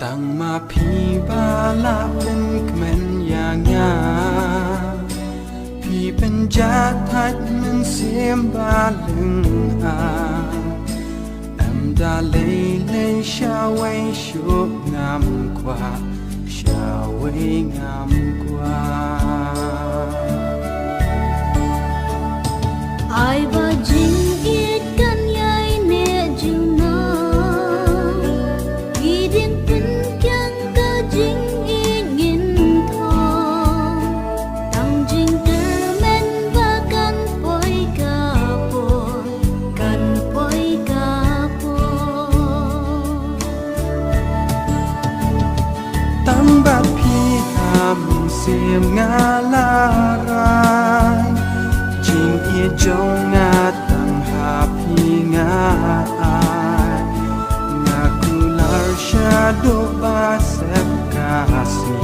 ตั้งมาพี่บาลาเป็นแม่นอย่างงาพี่เป็นจัดทัดมันเสียมบาลึงอาแอมดาเลยชาไว้ชุบงามกว่าชาไว้งามกว่าai ba jing it kan yai ne juna gidin pin kyang ka jing ingin tho tang jing ter men ba kan poi ka poตั้งบัดพี่หามเสียมงาลารายจิงเอียจงงาตั้งหาพี่งาอายงากุลาชาโดบาเซบกาสี